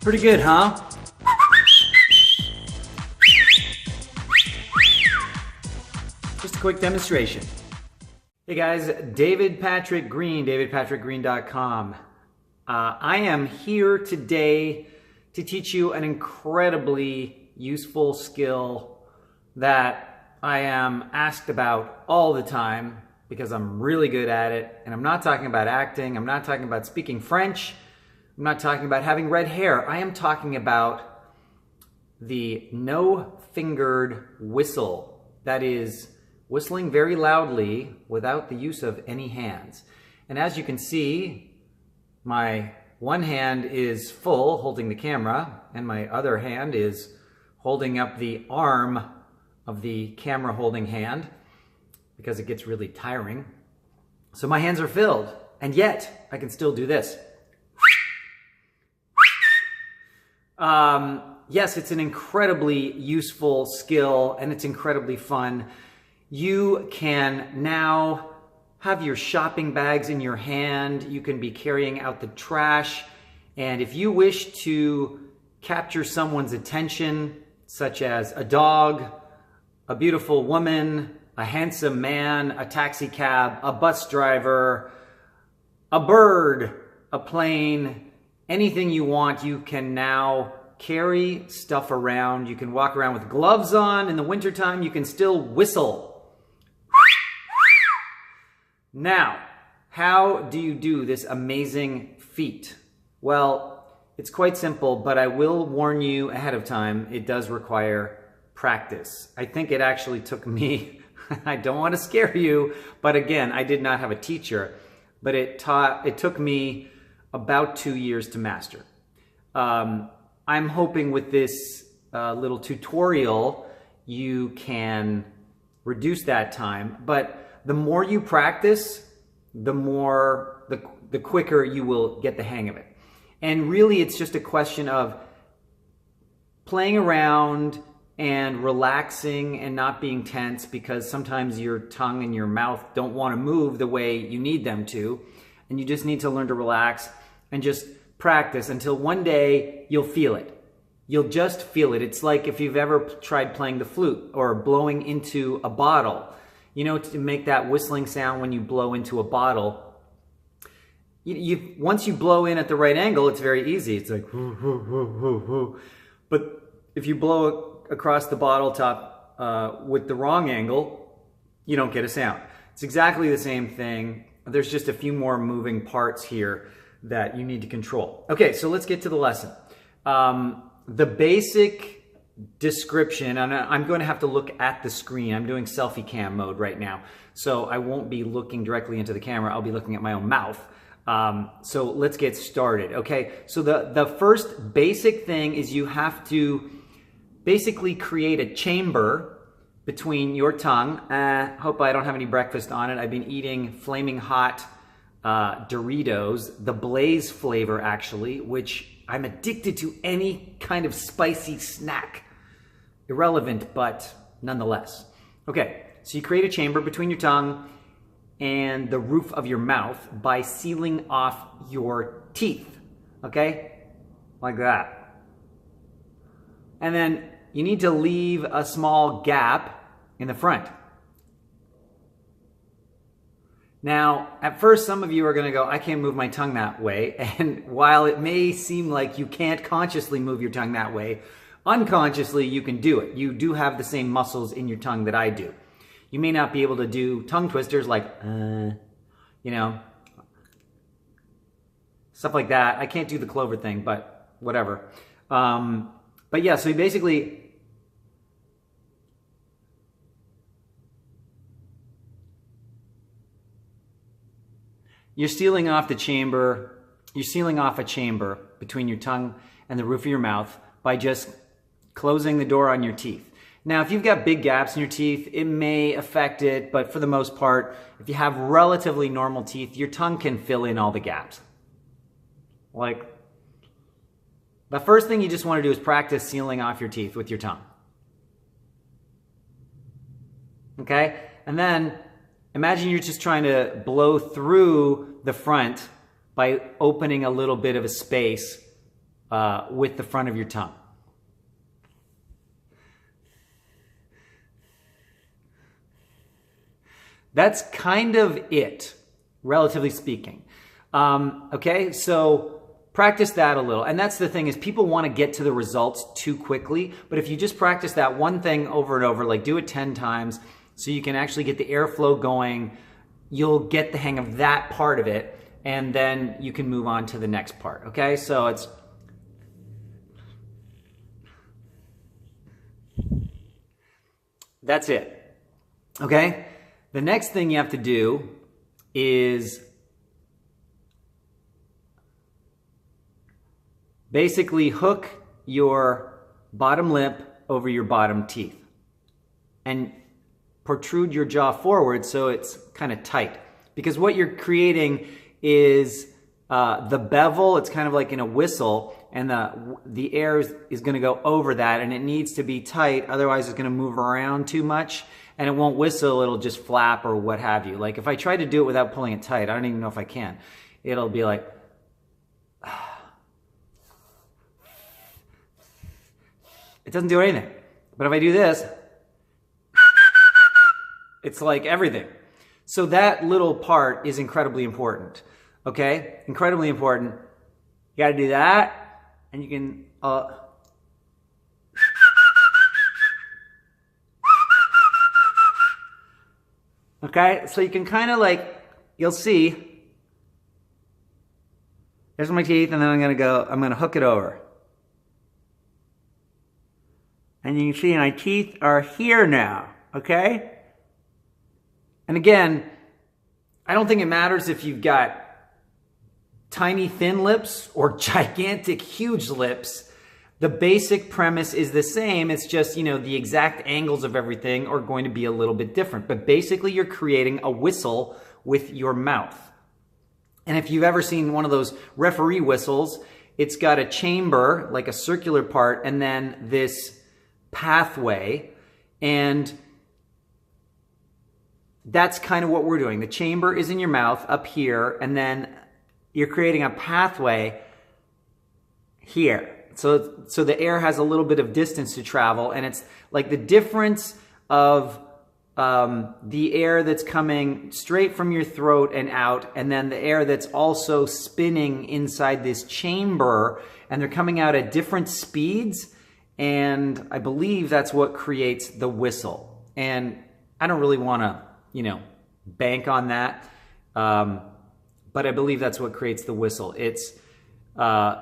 Pretty good, huh? Just a quick demonstration. Hey guys, David Patrick Green, davidpatrickgreen.com. I am here today to teach you an incredibly useful skill that I am asked about all the time because I'm really good at it. And I'm not talking about acting, I'm not talking about speaking French, I'm not talking about having red hair. I am talking about the no-fingered whistle. That is, whistling very loudly without the use of any hands. And as you can see, my one hand is full, holding the camera, and my other hand is holding up the arm of the camera holding hand because it gets really tiring. So my hands are filled, and yet I can still do this. Yes, it's an incredibly useful skill and it's incredibly fun. You can now have your shopping bags in your hand. You can be carrying out the trash. And if you wish to capture someone's attention, such as a dog, a beautiful woman, a handsome man, a taxi cab, a bus driver, a bird, a plane, anything you want, you can now carry stuff around. You can walk around with gloves on. In the wintertime, you can still whistle. Now, how do you do this amazing feat? Well, it's quite simple, but I will warn you ahead of time, it does require practice. I think it actually took me, I don't want to scare you, but again, I did not have a teacher, but it took me about 2 years to master. I'm hoping with this little tutorial, you can reduce that time, but the more you practice, the quicker you will get the hang of it. And really, it's just a question of playing around and relaxing and not being tense, because sometimes your tongue and your mouth don't want to move the way you need them to. And you just need to learn to relax and just practice until one day you'll feel it. You'll just feel it. It's like if you've ever tried playing the flute or blowing into a bottle. You know, to make that whistling sound when you blow into a bottle, once you blow in at the right angle, it's very easy. It's like, hoo, hoo, hoo, hoo, hoo. But if you blow across the bottle top with the wrong angle, you don't get a sound. It's exactly the same thing. There's just a few more moving parts here that you need to control. Okay, so let's get to the lesson. The basic description, and I'm going to have to look at the screen. I'm doing selfie cam mode right now, so I won't be looking directly into the camera. I'll be looking at my own mouth. So let's get started. Okay, so the first basic thing is you have to basically create a chamber between your tongue. Hope I don't have any breakfast on it. I've been eating flaming hot Doritos, the Blaze flavor actually, which I'm addicted to any kind of spicy snack. Irrelevant, but nonetheless. Okay, so you create a chamber between your tongue and the roof of your mouth by sealing off your teeth, okay? Like that. And then you need to leave a small gap in the front. Now, at first, some of you are gonna go, I can't move my tongue that way. And while it may seem like you can't consciously move your tongue that way, unconsciously you can do it. You do have the same muscles in your tongue that I do. You may not be able to do tongue twisters like, you know, stuff like that. I can't do the clover thing, but whatever. But yeah, so basically, you're sealing off the chamber, you're sealing off a chamber between your tongue and the roof of your mouth by just closing the door on your teeth. Now, if you've got big gaps in your teeth, it may affect it, but for the most part, if you have relatively normal teeth, your tongue can fill in all the gaps. Like, the first thing you just want to do is practice sealing off your teeth with your tongue. Okay? And then imagine you're just trying to blow through the front by opening a little bit of a space with the front of your tongue. That's kind of it, relatively speaking. Okay, so practice that a little. And that's the thing, is people want to get to the results too quickly. But if you just practice that one thing over and over, like do it 10 times so you can actually get the airflow going, you'll get the hang of that part of it, and then you can move on to the next part. Okay, so it's... That's it. Okay? The next thing you have to do is basically hook your bottom lip over your bottom teeth and protrude your jaw forward so it's kind of tight. Because what you're creating is the bevel. It's kind of like in a whistle, and the air is going to go over that, and it needs to be tight. Otherwise, it's going to move around too much, and it won't whistle. It'll just flap or what have you. Like if I try to do it without pulling it tight, I don't even know if I can. It'll be like... It doesn't do anything. But if I do this, it's like everything. So that little part is incredibly important. Okay? Incredibly important. You gotta do that, and you can... Okay? So you can kind of like... You'll see. There's my teeth, and then I'm gonna hook it over. And you can see my teeth are here now, okay? And again, I don't think it matters if you've got tiny thin lips or gigantic huge lips. The basic premise is the same. It's just, you know, the exact angles of everything are going to be a little bit different. But basically you're creating a whistle with your mouth. And if you've ever seen one of those referee whistles, it's got a chamber, like a circular part, and then this pathway, and that's kind of what we're doing. The chamber is in your mouth up here, and then you're creating a pathway here. So the air has a little bit of distance to travel, and it's like the difference of the air that's coming straight from your throat and out, and then the air that's also spinning inside this chamber, and they're coming out at different speeds. And I believe that's what creates the whistle. And I don't really want to, you know, bank on that. But I believe that's what creates the whistle. It's the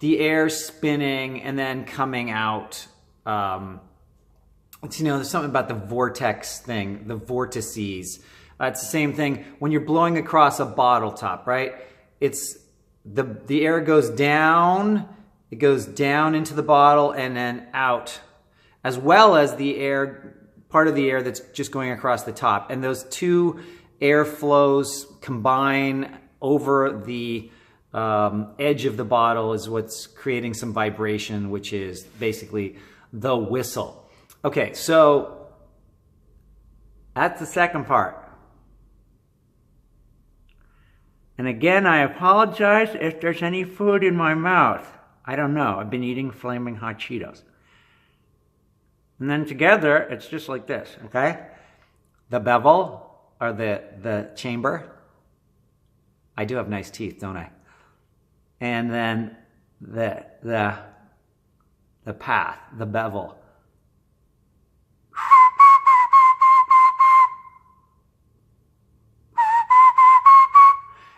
air spinning and then coming out. It's, you know, there's something about the vortex thing, the vortices. It's the same thing when you're blowing across a bottle top, right? It's the air goes down. It goes down into the bottle and then out, as well as the air, part of the air that's just going across the top. And those two air flows combine over the edge of the bottle is what's creating some vibration, which is basically the whistle. Okay, so that's the second part. And again, I apologize if there's any food in my mouth. I don't know. I've been eating flaming hot Cheetos. And then together, it's just like this, okay? The bevel, or the chamber. I do have nice teeth, don't I? And then the path, the bevel.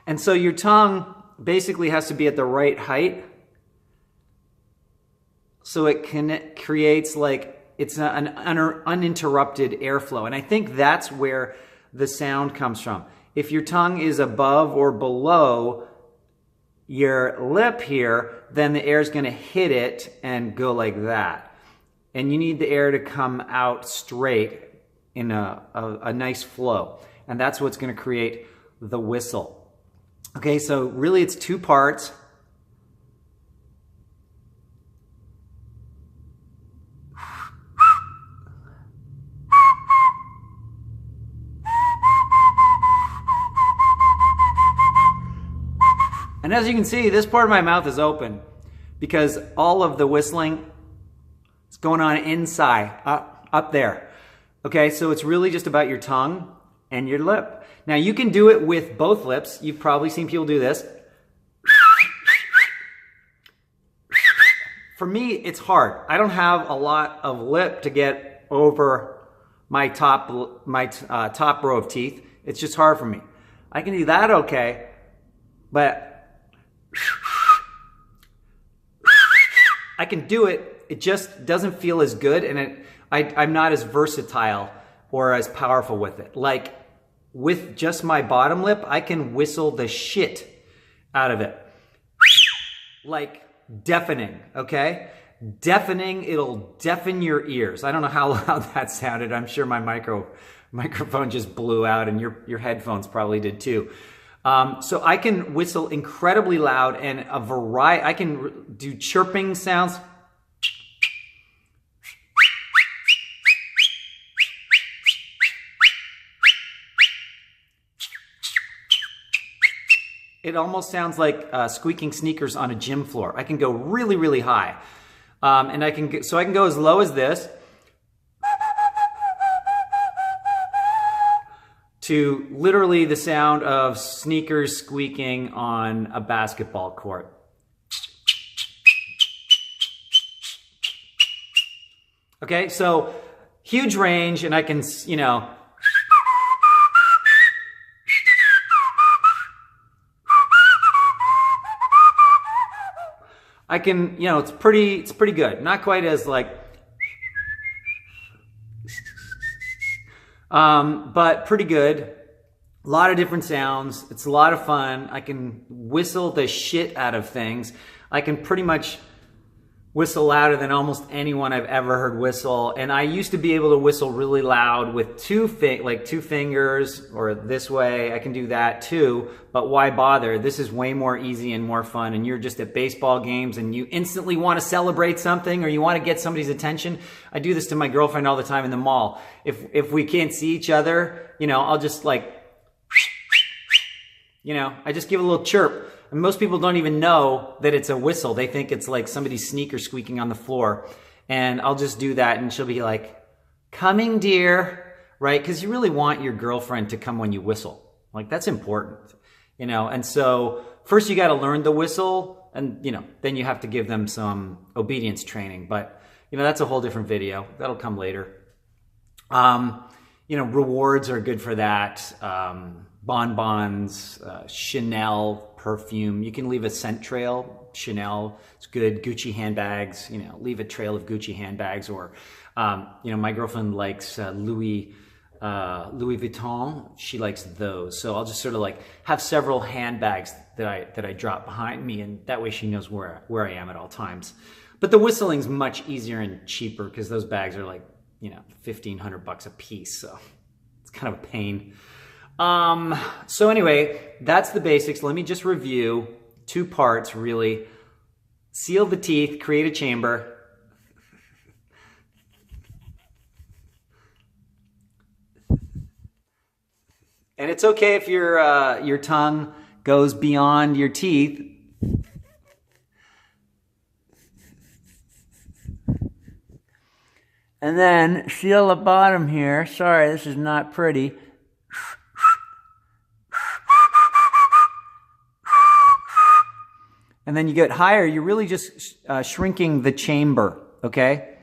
And so your tongue basically has to be at the right height. So it creates like, it's an uninterrupted airflow. And I think that's where the sound comes from. If your tongue is above or below your lip here, then the air is going to hit it and go like that. And you need the air to come out straight in a nice flow. And that's what's going to create the whistle. Okay, so really it's two parts. And as you can see, this part of my mouth is open because all of the whistling is going on inside, up there. Okay, so it's really just about your tongue and your lip. Now you can do it with both lips. You've probably seen people do this. For me, it's hard. I don't have a lot of lip to get over my top row of teeth. It's just hard for me. I can do that okay, but I can do it. It just doesn't feel as good, and I'm not as versatile or as powerful with it. Like with just my bottom lip, I can whistle the shit out of it. Like deafening, okay? Deafening, it'll deafen your ears. I don't know how loud that sounded. I'm sure my microphone just blew out, and your headphones probably did too. So I can whistle incredibly loud, and a variety. I can do chirping sounds. It almost sounds like squeaking sneakers on a gym floor. I can go really, really high. And I can go as low as this to literally the sound of sneakers squeaking on a basketball court. Okay, so huge range, and I can, you know, I can, you know, it's pretty good. Not quite as like, but pretty good. A lot of different sounds. It's a lot of fun. I can whistle the shit out of things. I can pretty much whistle louder than almost anyone I've ever heard whistle. And I used to be able to whistle really loud with two fingers, or this way. I can do that too, but why bother? This is way more easy and more fun, and you're just at baseball games and you instantly want to celebrate something, or you want to get somebody's attention. I do this to my girlfriend all the time in the mall. If we can't see each other, you know, I'll just like, you know, I just give a little chirp. And most people don't even know that it's a whistle. They think it's like somebody's sneaker squeaking on the floor. And I'll just do that, and she'll be like, "Coming, dear," right? Because you really want your girlfriend to come when you whistle. Like, that's important, you know? And so first you got to learn the whistle, and, you know, then you have to give them some obedience training. But, you know, that's a whole different video. That'll come later. You know, rewards are good for that. Bonbons, Chanel perfume. You can leave a scent trail. Chanel, it's good. Gucci handbags, you know, leave a trail of Gucci handbags. Or, you know, my girlfriend likes Louis Vuitton. She likes those. So I'll just sort of like have several handbags that I drop behind me, and that way she knows where I am at all times. But the whistling's much easier and cheaper because those bags are like, you know, $1,500 a piece. So it's kind of a pain. So anyway, that's the basics. Let me just review 2 parts, really. Seal the teeth, create a chamber. And it's okay if your tongue goes beyond your teeth. And then seal the bottom here. Sorry, this is not pretty. And then you get higher, you're really just shrinking the chamber, okay?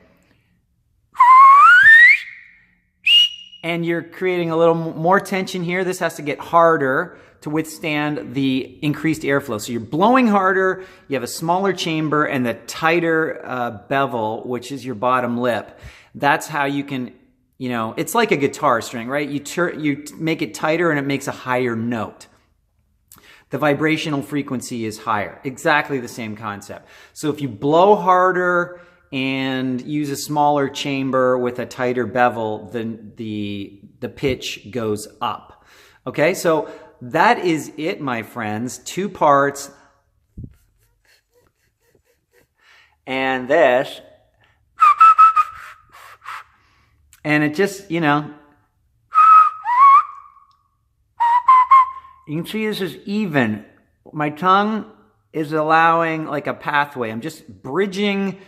And you're creating a little more tension here. This has to get harder to withstand the increased airflow. So you're blowing harder, you have a smaller chamber, and the tighter bevel, which is your bottom lip. That's how you can, you know, it's like a guitar string, right? You make it tighter and it makes a higher note. The vibrational frequency is higher. Exactly the same concept. So if you blow harder and use a smaller chamber with a tighter bevel, then the pitch goes up. Okay, so that is it, my friends. 2 parts. And this. And it just, you know, you can see this is even my tongue is allowing like a pathway. I'm just bridging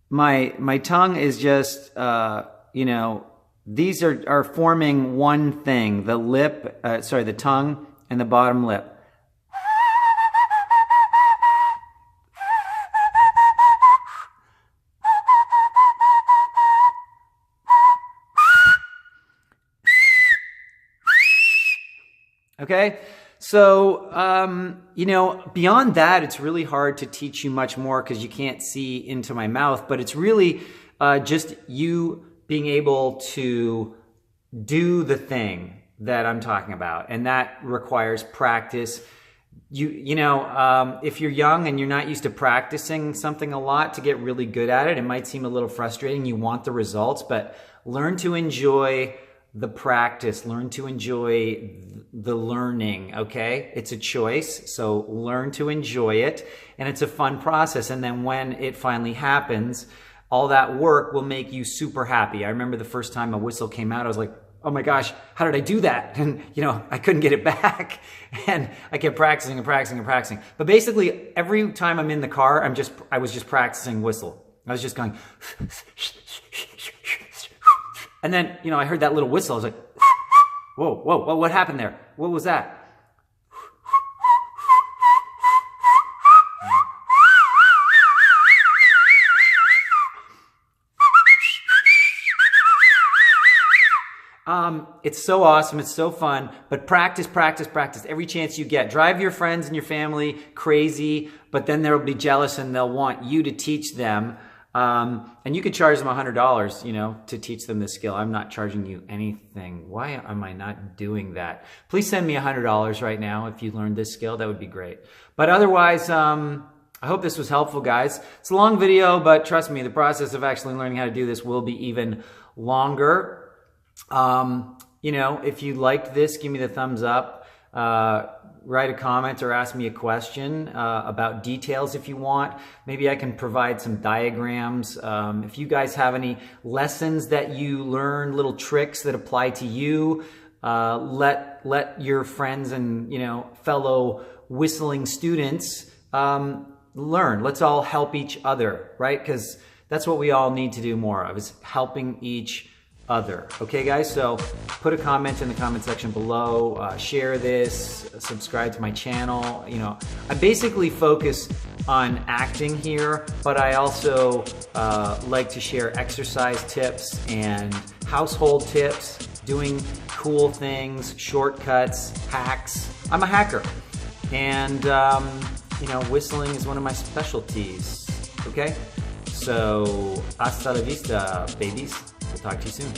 my tongue is just, you know, these are forming one thing, the lip, the tongue and the bottom lip. Okay, so, you know, beyond that, it's really hard to teach you much more because you can't see into my mouth, but it's really just you being able to do the thing that I'm talking about, and that requires practice. You know, if you're young and you're not used to practicing something a lot to get really good at it, it might seem a little frustrating. You want the results, but learn to enjoy the practice, learn to enjoy the learning, okay? It's a choice, so learn to enjoy it, and it's a fun process. And then when it finally happens, all that work will make you super happy. I remember the first time a whistle came out, I was like, oh my gosh, how did I do that? And you know, I couldn't get it back. And I kept practicing and practicing and practicing. But basically, every time I'm in the car, I was just practicing whistle. I was just going, and then, you know, I heard that little whistle. I was like, whoa, whoa, whoa, what happened there? What was that? It's so awesome. It's so fun, but practice, practice, practice every chance you get. Drive your friends and your family crazy, but then they'll be jealous and they'll want you to teach them. And you could charge them $100, you know, to teach them this skill. I'm not charging you anything. Why am I not doing that? Please send me $100 right now if you learned this skill. That would be great. But otherwise, I hope this was helpful, guys. It's a long video, but trust me, the process of actually learning how to do this will be even longer. You know, if you liked this, give me the thumbs up. Write a comment or ask me a question about details if you want. Maybe I can provide some diagrams. If you guys have any lessons that you learn, little tricks that apply to you, let your friends and, you know, fellow whistling students learn. Let's all help each other, right? Because that's what we all need to do more of, is helping each other. Okay, guys, so put a comment in the comment section below, share this, subscribe to my channel. You know, I basically focus on acting here, but I also like to share exercise tips and household tips, doing cool things, shortcuts, hacks. I'm a hacker, and you know, whistling is one of my specialties. Okay, so hasta la vista, babies. We'll talk to you soon.